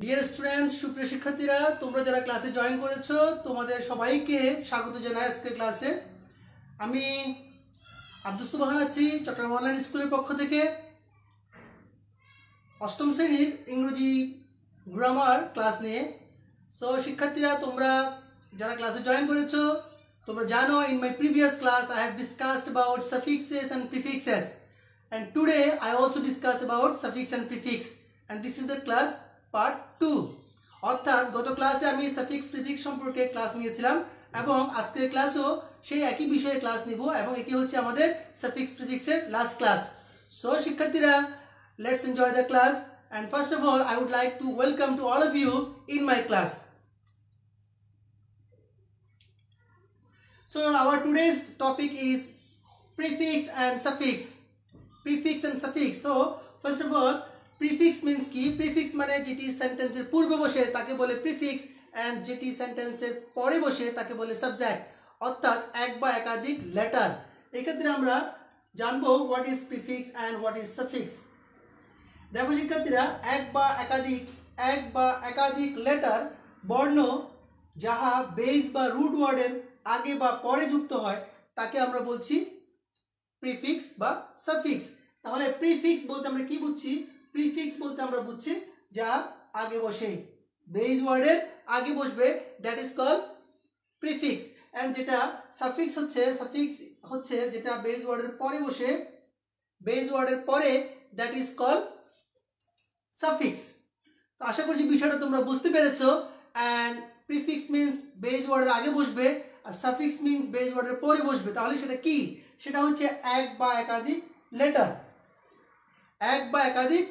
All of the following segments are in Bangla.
ডিয়ার স্টুডেন্টস, সুপ্রিয় শিক্ষার্থীরা, তোমরা যারা ক্লাসে জয়েন করেছো তোমাদের সবাইকে স্বাগত জানাই আজকের ক্লাসে। আমি আব্দুস সুবহান আছি চট্টগ্রাম অনলাইন স্কুলের পক্ষ থেকে। অষ্টম শ্রেণীর ইংরেজি গ্রামার ক্লাস নিয়ে। সো শিক্ষার্থীরা, তোমরা যারা ক্লাসে জয়েন করেছো তোমরা জানো, in my previous class I have discussed about suffixes and prefixes, and today I also discuss about suffix and prefix, and this is the class part 2. অর্থাৎ গত ক্লাসে আমি সাফিক্স প্রিফিক্স সম্পর্কে ক্লাস নিয়েছিলাম এবং আজকের ক্লাসও সেই একই বিষয়ে ক্লাস নিব এবং এটি হচ্ছে আমাদের সাফিক্স প্রিফিক্সের লাস্ট ক্লাস। সো শিক্ষার্থীরা, let's enjoy the class, and first of all I would like to welcome to all of you in my class. So our today's topic is prefix and suffix. Prefix and suffix. So first of all, prefix means কি? Prefix মানে যেটি সেন্টেন্সের পূর্বে বসে তাকে বলে prefix, and যেটি সেন্টেন্সের পরে বসে তাকে বলে subject, অর্থাৎ এক বা একাধিক লেটার। এক্ষেত্রে আমরা জানবো what is prefix and what is suffix. দেখো শিক্ষার্থীরা, এক বা একাধিক লেটার বর্ণ যাহা বেস বা রুট ওয়ার্ডের আগে বা পরে যুক্ত হয় তাকে আমরা বলছি প্রিফিক্স বা সাফিক্স। তাহলে প্রিফিক্স বলতে আমরা কি বুঝছি? প্রিফিক্স বলতে আমরা বুঝছি যা আগে বসে, বেস ওয়ার্ডের আগে বসবে, that is called prefix. And যেটা সাফিক্স হচ্ছে যেটা বেস ওয়ার্ডের পরে বসে, বেস ওয়ার্ডের পরে, দ্যাট ইজ কল্ড সাফিক্স। তো আশা করছি বিষয়টা তোমরা বুঝতে পেরেছো। এন্ড প্রিফিক্স মিন্স বেস ওয়ার্ডের আগে বসবে, আর সাফিক্স মিন্স বেস ওয়ার্ডের পরে বসবে। তাহলে সেটা কি? সেটা হচ্ছে এক বা একাধিক লেটার। এক বা একাধিক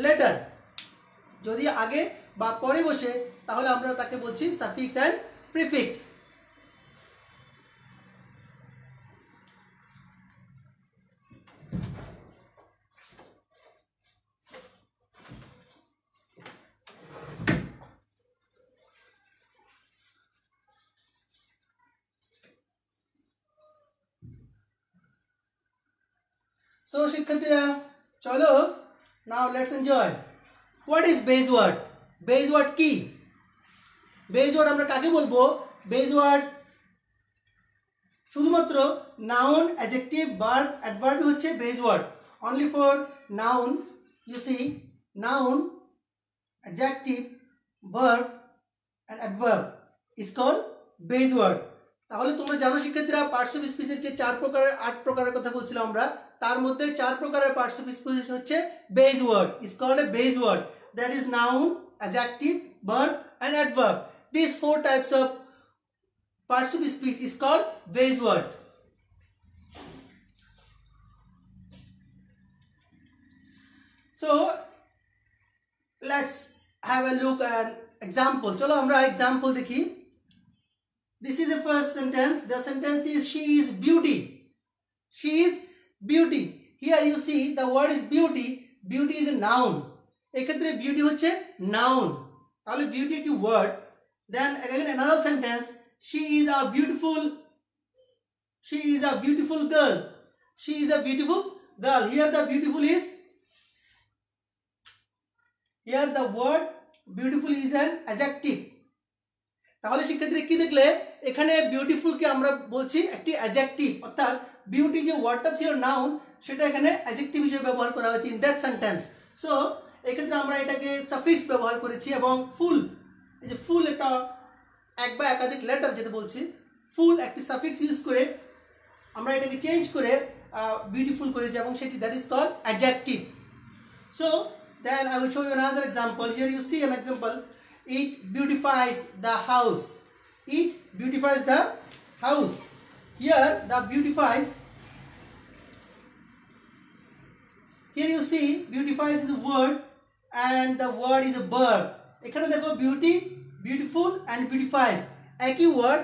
লেটার যদি আগে বা পরে বসে তাহলে আমরা তাকে বলছি সাফিক্স এন্ড প্রিফিক্স। সো শিক্ষার্থীরা, চলো now let's enjoy. What is base word? Base word কি? বেস ওয়ার্ড আমরা কাকে বলবো? বেস ওয়ার্ড শুধুমাত্র নাউন, অ্যাডজেক্টিভ, ভার্ব, অ্যাডভার্ব হচ্ছে base word. Only for noun, you see, noun, adjective, verb and adverb is called base word. তাহলে তোমরা জানো শিক্ষার্থীরা, পার্টস অফ স্পিচের যে 8 প্রকারের কথা বলছিলাম আমরা, তার মধ্যে 4 প্রকারের পার্টস অফ স্পিচ হচ্ছে base word. Is called a base word, that is noun, adjective, verb and adverb. These 4 types of parts of speech is called base word. So let's have a look at example. চলো আমরা example দেখি। This is the first sentence. The sentence is she is beauty. She is beauty. Here you see the word is beauty. Beauty is a noun. এক্ষেত্রে beauty হচ্ছে noun। তাহলে beauty একটি word. Then again another sentence, she is a beautiful girl. She is a beautiful girl. Here the beautiful is, here the word beautiful is an adjective. তাহলে শিক্ষার্থীরা কি দেখলে, এখানে বিউটিফুল কে আমরা বলছি একটি অ্যাডজেক্টিভ, অর্থাৎ বিউটি যে ওয়ার্ডটা ছিল নাউন সেটা এখানে অ্যাডজেক্টিভ হিসেবে ব্যবহার করা হয়েছে ইন দ্যাট সেন্টেন্স। সো এক্ষেত্রে আমরা এটাকে সাফিক্স ব্যবহার করেছি এবং ফুল, এই যে ফুল একটা এক বা একাধিক লেটার যেটা বলছি, ফুল একটি সাফিক্স ইউজ করে আমরা এটাকে চেঞ্জ করে বিউটিফুল করেছি এবং সেটি that is called adjective. So then I will show you another example. Here you see an example, it beautifies the house. It beautifies the house. Here the beautifies, here you see beautifies is the word and the word is a verb. এখানে দেখো বিউটি, বিউটিফুল এন্ড বিউটিফাইজ একই ওয়ার্ড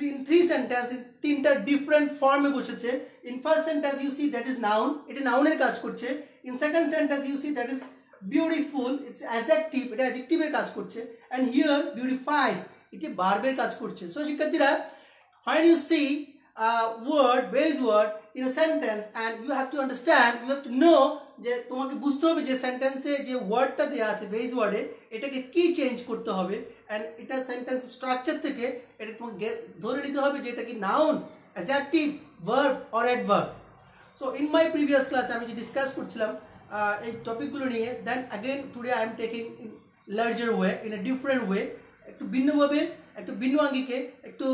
in 3 সেন্টেন্স, তিনটা ডিফারেন্ট ফর্মে বসেছে। In first sentence you see that is noun, এটা নাউনের কাজ করছে। In second sentence you see that is beautiful, it's adjective, এটা অ্যাডজেক্টিভের কাজ করছে। and here beautifies, এটি ভার্বের কাজ করছে। সো শিক্ষার্থীরা, when you see word, base word in a sentence and you have to understand, you have to know যে তোমাকে বুঝতে হবে যে সেন্টেন্সে যে ওয়ার্ডটা দেয়া আছে বেস ওয়ার্ডে এটাকে কি চেঞ্জ করতে হবে এন্ড এটা সেন্টেন্স স্ট্রাকচার থেকে এটা তোমাকে ধরে নিতে হবে যে এটা কি noun, adjective, verb or adverb. So in my previous class আমি যে ডিসকাস করছিলাম এই টপিকগুলো নিয়ে, then again today I am taking in larger way, in a different way, একটু ভিন্নভাবে, একটু ভিন্ন আঙ্গিকে, একটু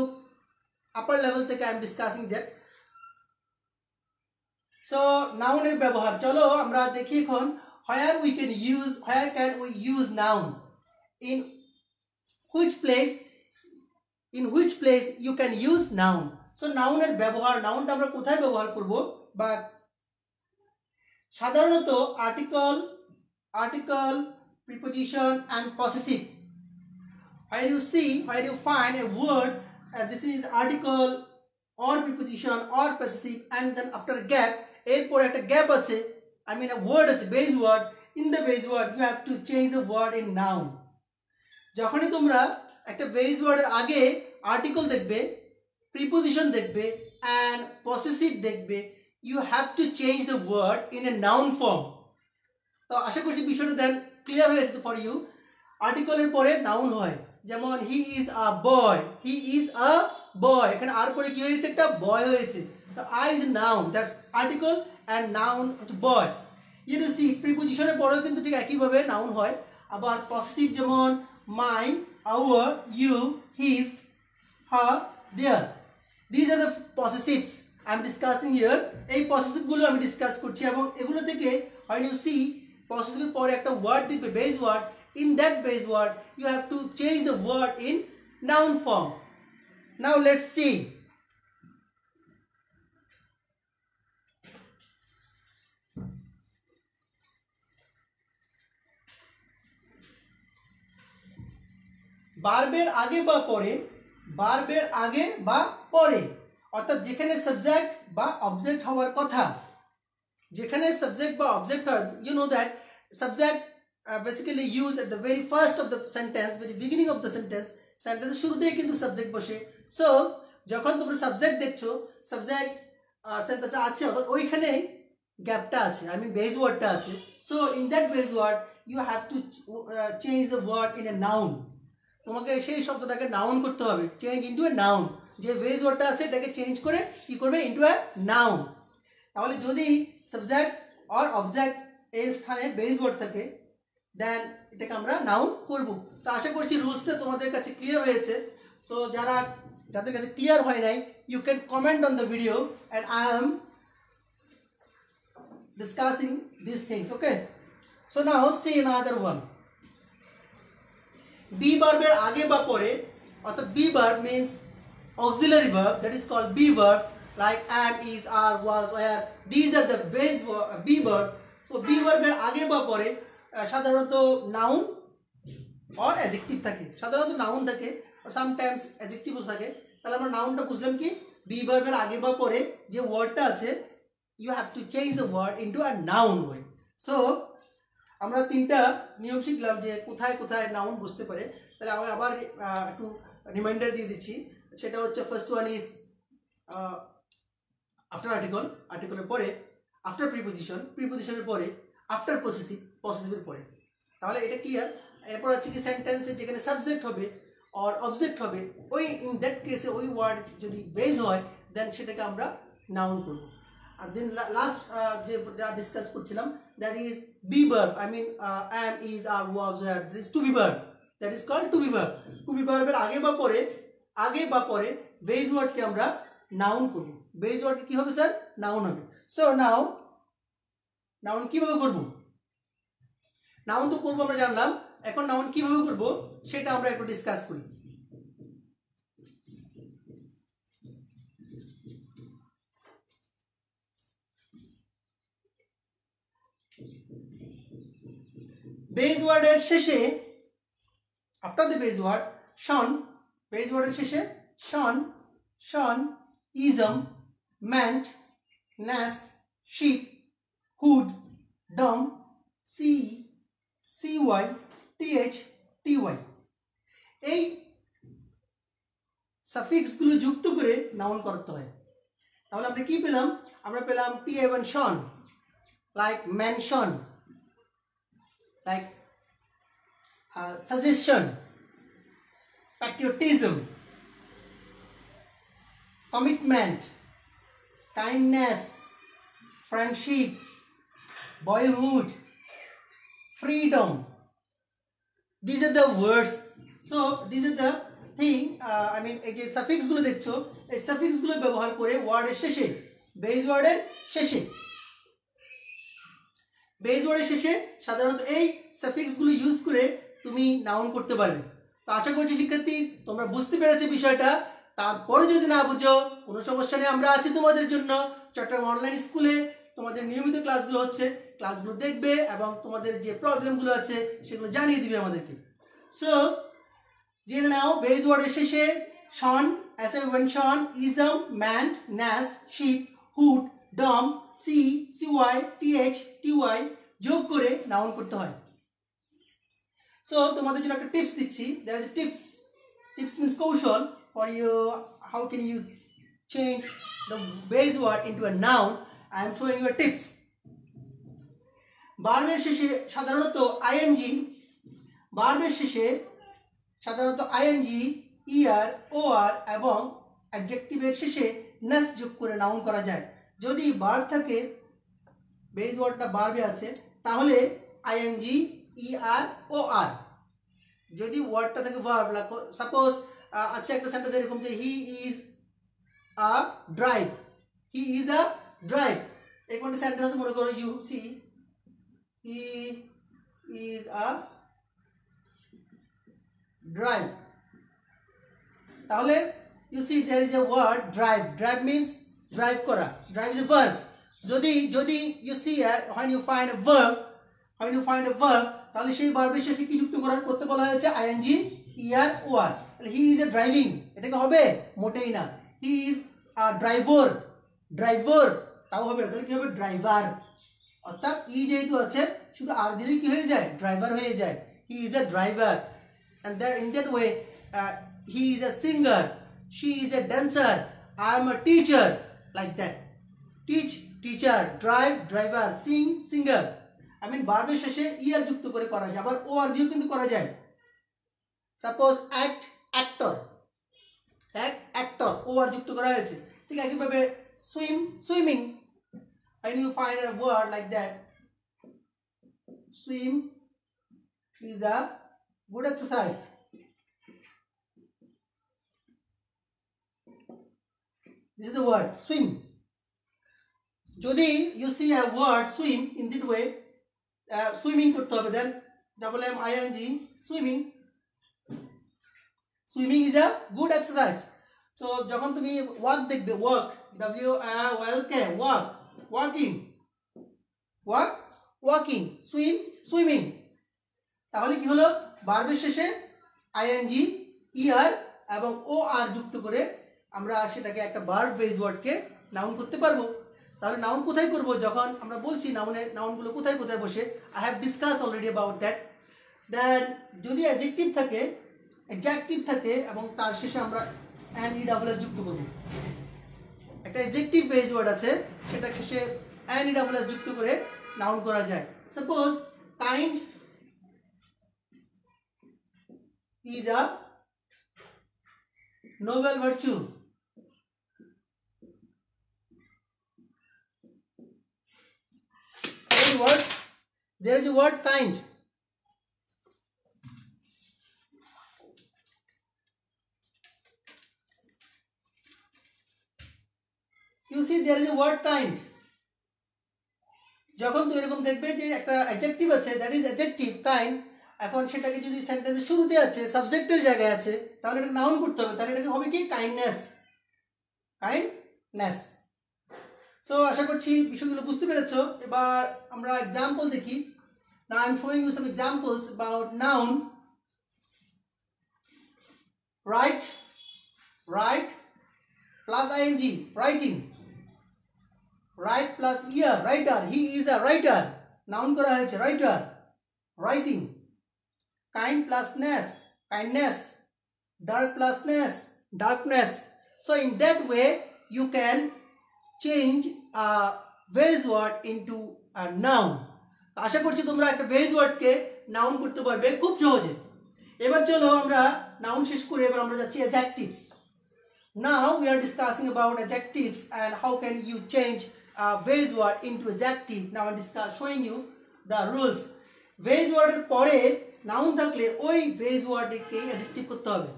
আপার লেভেল থেকে I am discussing that. So নাউনের ব্যবহার চলো আমরা দেখি এখন where can we use noun, in which place you can use noun। So নাউনের ব্যবহার, নাউনটা আমরা কোথায় ব্যবহার করব, বা সাধারণত article, preposition and possessive. where you find a word, this is article or preposition or possessive, and then after a gap, এরপর একটা গ্যাপ আছে, I mean a word আছে, base word, in the base word you have to change the word in noun। যখনই তোমরা একটা base word এর আগে article দেখবে, preposition দেখবে and possessive দেখবে, you have to change the word in a noun form। তো আশা করছি বিষয়টা দেন ক্লিয়ার হয়েছে ফর ইউ। আর্টিকেলের পরে নাউন হয়, যেমন হি is a boy, he is আ বয়, এখানে আর পরে কি হয়েছে, একটা বয় হয়েছে। তো I is noun, that's article and noun হচ্ছে বয়। ইউ টু সি প্রিপোজিশনের পরেও কিন্তু ঠিক একইভাবে নাউন হয়। আবার পসেসিভ যেমন my, our, you, his, her, their, these আর the possessives I am discussing here. এই পসেসিভগুলো আমি ডিসকাস করছি এবং এগুলো থেকে when you see পসেসিভের পরে একটা ওয়ার্ড দিবে, base word, in that base word you have to change the word in noun form। now let's see, ভার্বের আগে বা পরে, অর্থাৎ যেখানে সাবজেক্ট বা অবজেক্ট হওয়ার কথা, যেখানে সাবজেক্ট বা অবজেক্ট হয়, you know that subject basically used at the very first of the sentence, very beginning of the sentence শুরুতেই কিন্তু সাবজেক্ট বসে। সো যখন তোমরা সাবজেক্ট দেখছো, সাবজেক্ট সেন্টেন্স আছে, অর্থাৎ ওইখানে গ্যাপটা আছে, আই মিন বেস ওয়ার্ডটা আছে। So in that base word you have to change the word in a noun. তোমাকে সেই শব্দটাকে নাউন করতে হবে, চেঞ্জ ইনটু এ নাউন। যে বেস ওয়ার্ডটা আছে এটাকে চেঞ্জ করে কি করবে, ইনটু এ নাউন। তাহলে যদি সাবজেক্ট অর অবজেক্ট এর স্থানে বেস ওয়ার্ড থাকে, দেন এটাকে আমরা নাউন করব। তো আশা করছি রুলসটা তোমাদের কাছে ক্লিয়ার হয়েছে। সো যাদের কাছে ক্লিয়ার হয় নাই, you can comment on the video and I am discussing this things, okay. So now see another one, be ভার্বের আগে বা পরে, অর্থাৎ be verb means auxiliary verb, that is called be verb, like am, is, are, was, were, these are the base be verb। so be verb এর আগে বা পরে সাধারণত নাউন অর অ্যাডজেক্টিভ থাকে, সাধারণত নাউন থাকে, সামটাইমস অ্যাডজেক্টিভও থাকে। তাহলে আমরা নাউনটা বুঝলাম কি, বি ভার্বের আগে বা পরে যে ওয়ার্ডটা আছে, you have to change the word into a noun way. So আমরা তিনটা নিয়ম শিখলাম যে কোথায় কোথায় নাউন বুঝতে পারে। তাহলে আমি আবার একটু রিমাইন্ডার দিয়ে দিচ্ছি। সেটা হচ্ছে ফার্স্ট ওয়ান ইজ আফটার আর্টিকেলের পরে, আফটার প্রিপোজিশনের পরে, আফটার পসেসিভের পরে। তাহলে এটা ক্লিয়ার। এরপর হচ্ছে কি সেন্টেন্সে যেখানে সাবজেক্ট হবে অর অবজেক্ট হবে, ওই ইন দ্যাট কেসে ওই ওয়ার্ড যদি বেস হয়, দেন সেটাকে আমরা নাউন করব। আর দেন লাস্ট যে ডিসকাস করছিলাম, that is be verb, I mean am, is, are, was, were, that is to be verb, that is called to be verb। to be verb এর আগে বা পরে বেস ওয়ার্ডকে আমরা নাউন করব। বেস ওয়ার্ড কি হবে স্যার, নাউন হবে। সো নাউন কিভাবে করব, নাউন তো করব আমরা জানলাম, এখন নাউন কিভাবে করব সেটা আমরা একটু ডিসকাস করি। বেস ওয়ার্ডের শেষে, after the base word, tion, base ওয়ার্ডের শেষে tion, ism, meant, nas, sheep, hood, dumb, cy, th, ty, এই সাফিক্সগুলো যুক্ত করে নাউন করতে হয়। তাহলে আমরা কি পেলাম, আমরা পেলাম TA1 Shaun, like mention, like suggestion, patriotism, commitment, kindness, friendship, boyhood, freedom. These are the words. So these are the thing. I mean এই যে সাফিক্স গুলো দেখছো, এই সাফিক্স গুলো ব্যবহার করে ওয়ার্ডের শেষে, বেস ওয়ার্ডের শেষে, বেস ওয়ার্ডের শেষে সাধারণত এই সাফিক্স গুলো ইউজ করে তুমি নাউন করতে পারবে। তো আশা করছি শিক্ষার্থী তোমরা বুঝতে পেরেছো বিষয়টা। তারপরে যদি না বুঝো কোনো সমস্যা নেই, আমরা আছি তোমাদের জন্য। চট্টগ্রাম অনলাইন স্কুলে তোমাদের নিয়মিত ক্লাসগুলো হচ্ছে, ক্লাসগুলো দেখবে এবং তোমাদের যে প্রবলেমগুলো আছে সেগুলো জানিয়ে দিবে আমাদেরকে। সো জেনে নাও, বেস ওয়ার্ডের শেষে tion, as well sion, ism, ment, ness, ship, hood, dom, cy, ty যোগ করে নাউন করতে হয়। সো তোমাদের জন্য একটা টিপস দিচ্ছি। There is tips. Tips means কৌশল for you, how can you change the base word into a noun. I am showing you a tips. ভার্বের শেষে সাধারণত আইএনজি, ভার্বের শেষে সাধারণত আইএনজি, ইআর, ওআর এবং অ্যাডজেক্টিভের শেষে নেস যোগ করে নাউন করা যায়। যদি ভার্ব থাকে, বেস ওয়ার্ডটা ভার্বে আছে, তাহলে আইএনজি, ইআর, ওআর। যদি ওয়ার্ডটা থাকে ভার্ব, সাপোজ আছে একটা সেন্টেন্স এরকম যে he is a drive, he is a drive. এক একটা সেন্টেন্স আছে, মনে করো you see he is a drive, তাহলে you see there is a word drive. Drive means drive করা, ড্রাইভ ইজ এ ভার্ব। যদি you see when you find a verb, তাহলে সেই ভার্বের শেষে কি যুক্ত করতে বলা হয়েছে? I N G, E R, O R. তাহলে হি ইজ এ ড্রাইভিং, এটা কি হবে? মোটেই না। হি ইজ আ ড্রাইভার, তাও হবে না। তাহলে কি হবে? ড্রাইভার। অর্থাৎ ই যেহেতু আছে, শুধু আর দিলেই কি হয়ে যায়? ড্রাইভার হয়ে যায়। He is a driver. and in that way he is a singer, she is a dancer, I am a teacher, like that. Teach, teacher, drive, driver, sing, singer. I mean ভার্বের শেষে ইআর যুক্ত করে করা যায়, আবার ওআর দিয়েও কিন্তু করা যায়। সাপোজ অ্যাক্ট, অ্যাক্টর, ওআর যুক্ত করা হয়েছে। ঠিক একইভাবে swim, swimming. When you find a word like that, swim is a good exercise. This is the word swim. Jodi you see a word swim in that way, swimming korte hobe, then SWIMMING, swimming. Swimming is a good exercise. So যখন তুমি ওয়াক দেখবে, walk, WALK, walk, walking, swimming, তাহলে কি হলো? ভার্বের শেষে আইএনজি, ইআর এবং ওআর যুক্ত করে আমরা সেটাকে একটা ভার্ব বেস ওয়ার্ডকে নাউন করতে পারবো। তাহলে নাউন কোথায় করব? যখন আমরা বলছি নাউনগুলো কোথায় কোথায় বসে, I have discuss already about that. Then যদি অ্যাডজেক্টিভ থাকে এবং তার শেষে আমরা NESS যুক্ত করব। একটা অ্যাডজেক্টিভ বেস ওয়ার্ড আছে, সেটা শেষে NESS যুক্ত করে নাউন করা যায়। Suppose kind is a noble virtue. There is a word kind. You see there is a word kind. যখন তুমি এরকম দেখবে যে একটা অ্যাডজেক্টিভ আছে, দ্যাট ইজ অ্যাডজেক্টিভ কাইন্ড, এখন সেটাকে যদি সেন্টেন্সের শুরুতে আছে, সাবজেক্টের জায়গায় আছে, তাহলে এটা নাউন করতে হবে। তাহলে এটাকে হবে কি? কাইন্ডনেস। সো আশা করছি বিষয়গুলো বুঝতে পেরেছো। এবার আমরা এক্সাম্পল দেখি। Now I am showing you some examples about noun. Write plus ing, writing. Write plus ear, writer, he is a writer, noun করা হয়েছে, writer, writing. Kind plus ness, kindness. Dark plus ness, darkness. So in that way you can change a ভেজ ওয়ার্ড ইনটু আ নাউন। আশা করছি তোমরা একটা ভেজ ওয়ার্ডকে নাউন করতে পারবে খুব সহজে। এবার চলো আমরা নাউন শেষ করে এবার আমরা যাচ্ছি adjectives. Now we are discussing about adjectives and how can you change a vase word into adjective. Now I'm showing you the rules. Vase word এর পরে noun থাকলে ওই vase word কে adjective করতে হবে।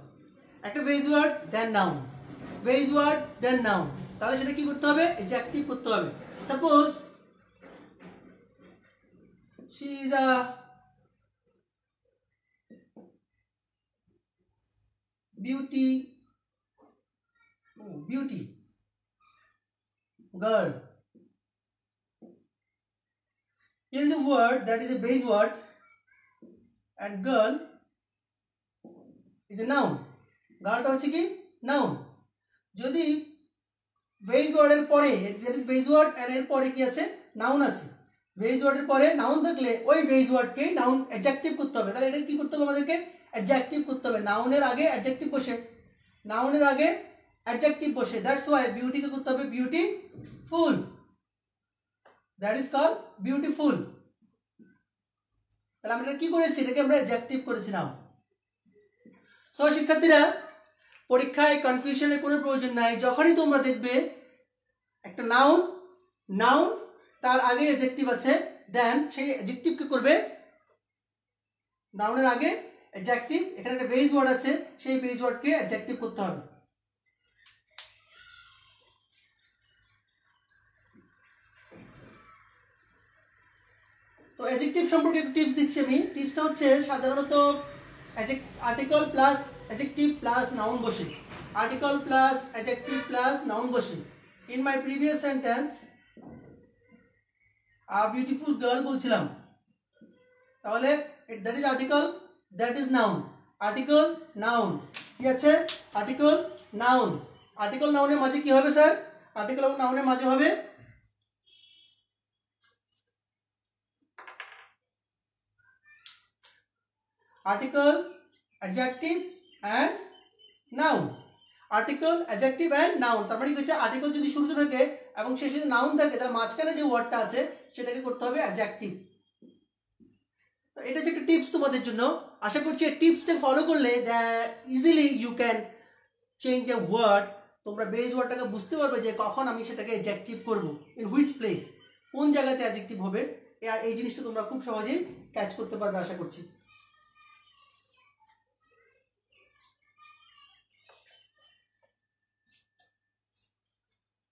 একটা vase word then noun, vase word then noun, তাহলে সেটা কি করতে হবে? adjective করতে হবে। Suppose she is a beauty girl. Here is a word that is a base word and girl is a noun. গার্লটা হচ্ছে কি noun। যদি base word এর পরে that is base word and এর পরে কি আছে? noun আছে। base word এর পরে noun থাকলে ওই base word কে noun adjective করতে হবে। তাহলে এটা কি করতে হবে আমাদেরকে? adjective করতে হবে। noun এর আগে adjective বসে, noun এর আগে adjective বসে। that's why beauty কে করতে হবে beautiful, that is called beautiful। তাহলে আমরা কি করেছি? এটাকে আমরা adjective করেছি নাও। সো শিক্ষার্থীরা, পরীক্ষায় কনফিউশনের কোনো প্রয়োজন নাই। যখনই তোমরা দেখবে একটা নাউন তার আগে adjective আছে, দেন সেই adjective কে করবে নাউনের আগে adjective। এখানে একটা base word আছে, সেই base word কে adjective করতে হবে। তো অ্যাডজেক্টিভ সম্পর্কে একটু টিপস দিচ্ছি আমি। টিপসটা হচ্ছে সাধারণত article plus adjective plus noun বসে, article plus adjective plus noun বসে। In my previous sentence a beautiful girl বলছিলাম, তাহলে that is article, that is noun. Article noun কি আছে? Article noun. আর্টিকেল নাউনের মাঝে কি হবে স্যার? আর্টিকেল এবং নাউনের মাঝে হবে article, adjective and noun। article, adjective and noun, তার মানে কি হচ্ছে আর্টিকেল যদি শুরুতে থাকে এবং শেষে যদি নাউন থাকে তাহলে মাঝখানে যে ওয়ার্ডটা আছে সেটাকে করতে হবে অ্যাডজেক্টিভ। তো এটা হচ্ছে একটা টিপস তোমাদের জন্য। আশা করছি এই টিপসটা ফলো করলে easily you can change a word. তোমরা বেস ওয়ার্ডটাকে বুঝতে পারবে যে কখন আমি সেটাকে অ্যাডজেক্টিভ করব, ইন হুইচ প্লেস, কোন জায়গাতে অ্যাডজেক্টিভ হবে। এই জিনিসটা তোমরা খুব সহজেই ক্যাচ করতে পারবে আশা করছি।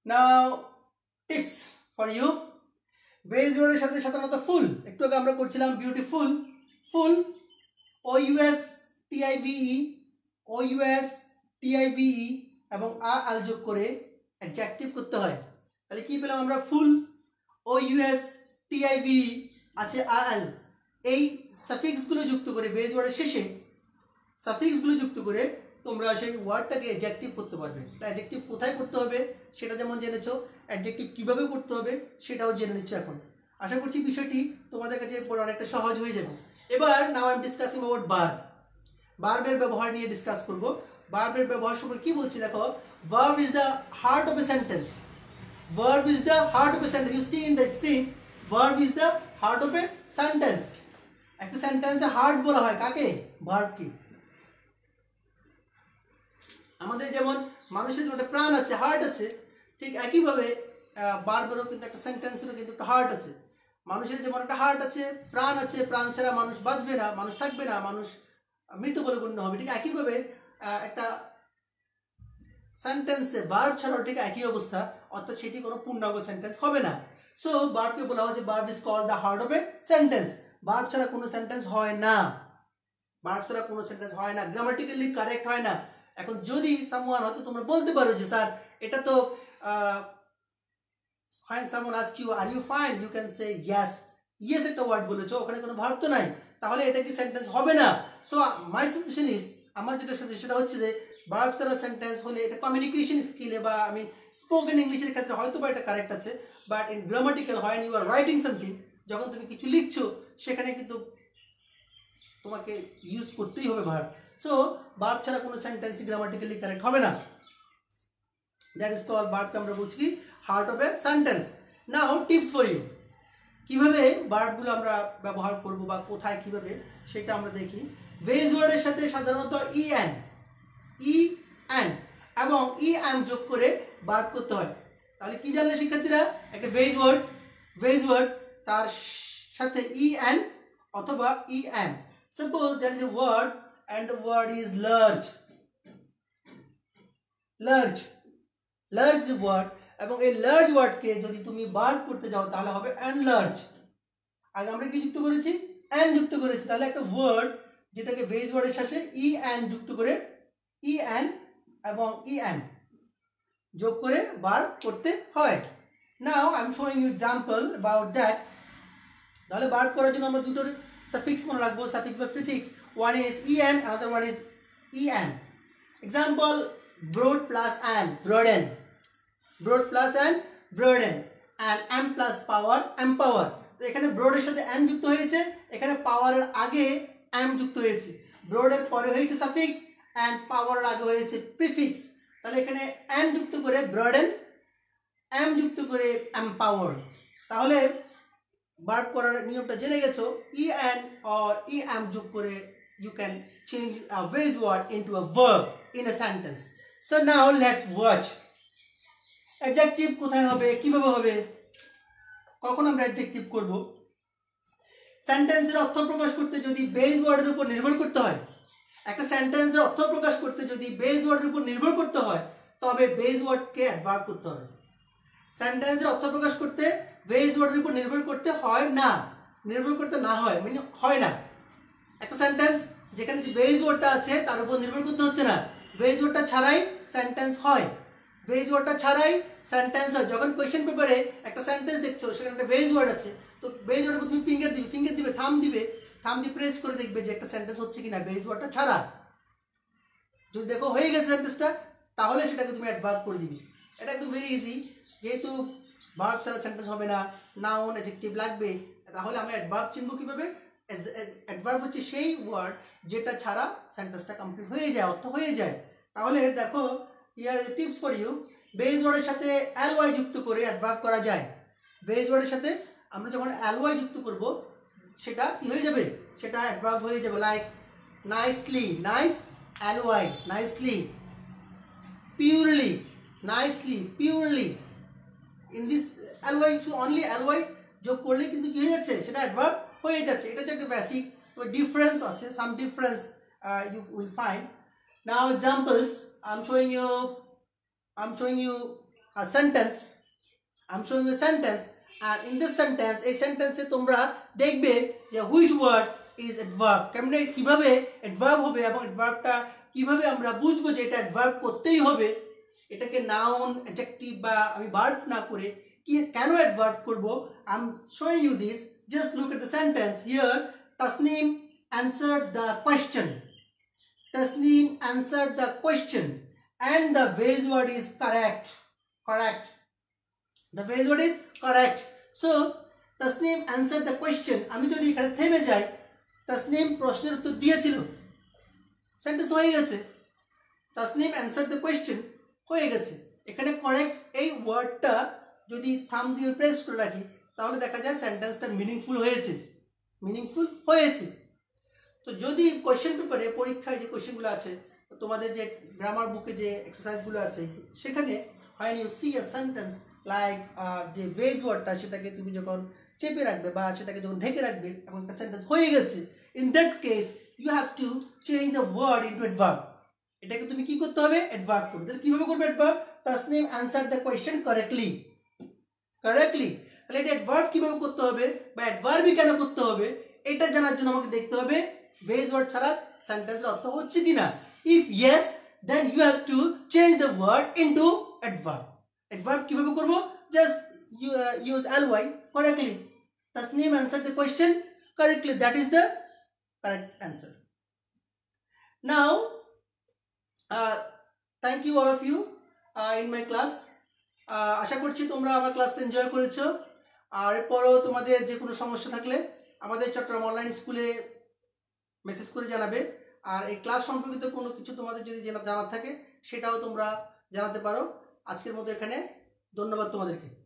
Now tips for you. Base ওয়ার্ডের সাথে সাধারণত ফুল, একটু আগে আমরা করছিলাম বিউটিফুল, ফুল OUS TIVE এবং আল যোগ করে অ্যাডজেক্টিভ করতে হয়। তাহলে কি পেলাম আমরা? ফুল OUS TIVE আছে আল, এই সাফিক্সগুলো যুক্ত করে বেস ওয়ার্ডের শেষে সাফিক্সগুলো যুক্ত করে তোমরা সেই ওয়ার্ডটাকে অ্যাডজেক্টিভ করতে পারবে। অ্যাডজেক্টিভ কোথায় করতে হবে সেটা যেমন জেনেছো, অ্যাডজেক্টিভ কিভাবে করতে হবে সেটাও জেনে নিচ্ছ এখন। আশা করছি বিষয়টি তোমাদের কাছে পড়ে অনেকটা সহজ হয়ে যাবে। এবার নাও I am discussing about verb. ভার্বের ব্যবহার নিয়ে ডিসকাস করব। ভার্বের ব্যবহার সম্পর্কে কি বলছি দেখো, verb is the heart of a sentence. Verb is the heart of a sentence. You see in the screen, verb is the heart of a sentence. একটা সেন্টেন্সের হার্ট বলা হয় কাকে? ভার্বকে। আমাদের যেমন মানুষের যেমন একটা প্রাণ আছে, হার্ট আছে, ঠিক একইভাবে ভার্বেরও কিন্তু একটা সেন্টেন্সেরও কিন্তু একটা হার্ট আছে। মানুষের যেমন একটা হার্ট আছে, প্রাণ আছে, প্রাণ ছাড়া মানুষ বাঁচবে না, মানুষ থাকবে না, মানুষ মৃত বলে গণ্য হবে। ঠিক একইভাবে একটা সেন্টেন্সে ভার্ব ছাড়াও ঠিক একই অবস্থা, অর্থাৎ সেটি কোনো পূর্ণাঙ্গ সেন্টেন্স হবে না। সো ভার্বকে বলা হয় যে verb is called the heart of a sentence. Verb ছাড়া কোনো সেন্টেন্স হয় না, ভার্ব ছাড়া কোনো সেন্টেন্স হয় না, গ্রামাটিক্যালি কারেক্ট হয় না। এখন যদি সামওয়ান, হয়তো তোমরা বলতে পারো যে স্যার এটা তো when someone asks you are you fine, you can say yes, yes একটা ওয়ার্ড বলেছো, ওখানে কোনো ভার্ব তো নাই, তাহলে এটা কি সেন্টেন্স হবে না? সো মাই সাজেশন ইজ, আমার যেটা সাজেশন সেটা হচ্ছে যে ভার্ব ছাড়া সেন্টেন্স হলে এটা কমিউনিকেশন স্কিলে বা আমি স্পোকেন ইংলিশের ক্ষেত্রে হয়তো বা এটা কারেক্ট আছে, বাট ইন গ্রামাটিক্যাল হয় ইউ আর রাইটিং সামথিং, যখন তুমি কিছু লিখছো সেখানে কিন্তু তোমাকে ইউজ করতেই হবে ভার্ব। সো ভার্ব ছাড়া কোনো সেন্টেন্স গ্রামাটিক্যালি কারেক্ট হবে না। দ্যাট ইজ কল্ড, ভার্বকে আমরা বলছি heart of a sentence. Now tips for you, কিভাবে ভার্বগুলো আমরা ব্যবহার করব বা কোথায় কিভাবে সেটা আমরা দেখি। বেস ওয়ার্ডের সাথে সাধারণত ইএন এবং যোগ করে ভার্ব করতে হয়। তাহলে কি জানলে শিক্ষার্থীরা, একটা বেস ওয়ার্ড তার সাথে ইএন অথবা E M. Suppose that is a word and the word is large is a word এবং এই লার্জ ওয়ার্ডকে যদি তুমি ভার্ব করতে যাও তাহলে হবে enlarge। আগে আমরা কি যুক্ত করেছি, এন যুক্ত করেছি। তাহলে একটা ওয়ার্ড যেটাকে বেস ওয়ার্ডের সাথে ইএন যুক্ত করে ইএন এবং ইএম যোগ করে ভার্ব করতে হয়। Now I am showing you example about that. তাহলে ভার্ব করার জন্য আমরা দুটো সাফিক্স মনে রাখবো, সাফিক্স বা prefix. One is en, another one is en. Example, broad plus an, broaden. Broad plus an, broaden. And m plus power, empower. তো এখানে broad এর সাথে n যুক্ত হয়েছে, এখানে power এর আগে m যুক্ত হয়েছে। broad এর পরে হয়েছে সাফিক্স and power এর আগে হয়েছে প্রিফিক্স। তাহলে এখানে n যুক্ত করে broaden, m যুক্ত করে empower। তাহলে ভার্ব করার নিয়মটা জেনে গেছো, en or em যোগ করে you can change a base word into a verb in a sentence. So now let's watch. Adjective কোথায় হবে, কিভাবে হবে, কখন আমরা adjective করব। সেন্টেন্সের অর্থ প্রকাশ করতে যদি বেস ওয়ার্ডের উপর নির্ভর করতে হয়, একটা সেন্টেন্সের অর্থ প্রকাশ করতে যদি বেস ওয়ার্ডের উপর নির্ভর করতে হয় তবে বেস ওয়ার্ডকে অ্যাডভার্ব করতে হবে। সেন্টেন্সের অর্থ প্রকাশ করতে বেস ওয়ার্ডের উপর নির্ভর করতে হয় না, নির্ভর করতে না হয় মানে হয় না। একটা সেন্টেন্স যেখানে যে বেস ওয়ার্ডটা আছে তার উপর নির্ভর করতে হচ্ছে না, বেস ওয়ার্ডটা ছাড়াই সেন্টেন্স হয়, বেস ওয়ার্ডটা ছাড়াই সেন্টেন্স হয়। যখন কোয়েশ্চেন পেপারে একটা সেন্টেন্স দেখছো সেখানে একটা বেস ওয়ার্ড আছে, তো বেস ওয়ার্ডের উপর তুমি ফিঙ্গার দিবে থাম দিয়ে প্রেস করে দেখবে যে একটা সেন্টেন্স হচ্ছে কিনা বেস ওয়ার্ডটা ছাড়া। যদি দেখো হয়ে গেছে সেন্টেন্সটা তাহলে সেটাকে তুমি অ্যাডভার্ব করে দিবি। এটা একদম ভেরি ইজি, যেহেতু ভার্ব ছাড়া সেন্টেন্স হবে না, নাউন অ্যাডজেক্টিভ লাগবে, তাহলে আমি অ্যাডভার্ব চিনব কিভাবে। অ্যাডভার্ব হচ্ছে সেই ওয়ার্ড যেটা ছাড়া সেন্টেন্সটা কমপ্লিট হয়ে যায়, অর্থ হয়ে যায়। তাহলে দেখো, here is tips for you. Base ওয়ার্ডের সাথে এলওয়াই যুক্ত করে অ্যাডভার্ব করা যায়। বেস ওয়ার্ডের সাথে আমরা যখন এলওয়াই যুক্ত করব সেটা কি হয়ে যাবে, সেটা অ্যাডভার্ব হয়ে যাবে। Like nicely, nice LY, nicely. Purely, nicely, purely. In this LY, only LY যোগ করলে কিন্তু কি হয়ে যাচ্ছে, সেটা অ্যাডভার্ব হয়ে যাচ্ছে। এটা হচ্ছে একটা বেসিক, তো ডিফারেন্স আছে, সাম difference you will find. Now examples, I'm showing you a sentence, and in this sentence এই সেন্টেন্সে তোমরা দেখবে যে which word is adverb, কেমনে কিভাবে adverb হবে এবং adverbটা কিভাবে আমরা বুঝবো যে এটা adverb করতেই হবে, এটাকে নাউন অ্যাডজেক্টিভ বা আমি ভার্ব না করে কি কেন adverb করব। I'm showing you this. Just look at the sentence here. Tasneem answered the question. Tasneem answered the question and the base word is correct. The base word is correct. So Tasneem answered the question. আমি যদি এখানে থেমে যাই, তাসনিম প্রশ্নের উত্তর দিয়েছিল, সেন্টেন্স হয়ে গেছে। তাসনিম answered the question হয়ে গেছে। এখানে কারেক্ট এই ওয়ার্ডটা যদি থাম দিয়ে প্রেস করে রাখি তাহলে দেখা যায় সেন্টেন্সটা মিনিংফুল হয়েছে। তো যদি কোয়েশ্চেন পেপারে পরীক্ষায় যে কোয়েশ্চেনগুলো আছে, তোমাদের যে গ্রামার বুকে যে এক্সারসাইজগুলো আছে, সেখানে when you see a sentence like যে বেস ওয়ার্ডটা সেটাকে তুমি যখন চেপে রাখবে বা সেটাকে যখন ঢেকে রাখবে এবং একটা সেন্টেন্স হয়ে গেছে, in that case you have to change the word into adverb. এটাকে তুমি কি করতে হবে, অ্যাডভার্ব করবে। তাহলে কিভাবে করবে adverb, Tasnim answered the question correctly। তাহলে এটা অ্যাডভার্ব কিভাবে করতে হবে বা অ্যাডভার্বই কেন করতে হবে, এটা জানার জন্য আমাকে দেখতে হবে বেস ওয়ার্ড ছাড়া সেন্টেন্সের অর্থ হচ্ছে কিনা। If yes, then you have to change the word into adverb. Adverb কিভাবে করব, just use ly correctly. Tasneem answered the question correctly. That is the correct answer. Now thank you all of you in my class. আশা করছি তোমরা আমার ক্লাসটা এনজয় করেছো। আর এরপরও তোমাদের যে কোনো সমস্যা থাকলে আমাদের চট্টগ্রাম অনলাইন স্কুলে মেসেজ করে জানাবে। আর এই ক্লাস সম্পর্কিত কোনো কিছু তোমাদের যদি জানার থাকে সেটাও তোমরা জানাতে পারো। আজকের মতো এখানে ধন্যবাদ তোমাদেরকে।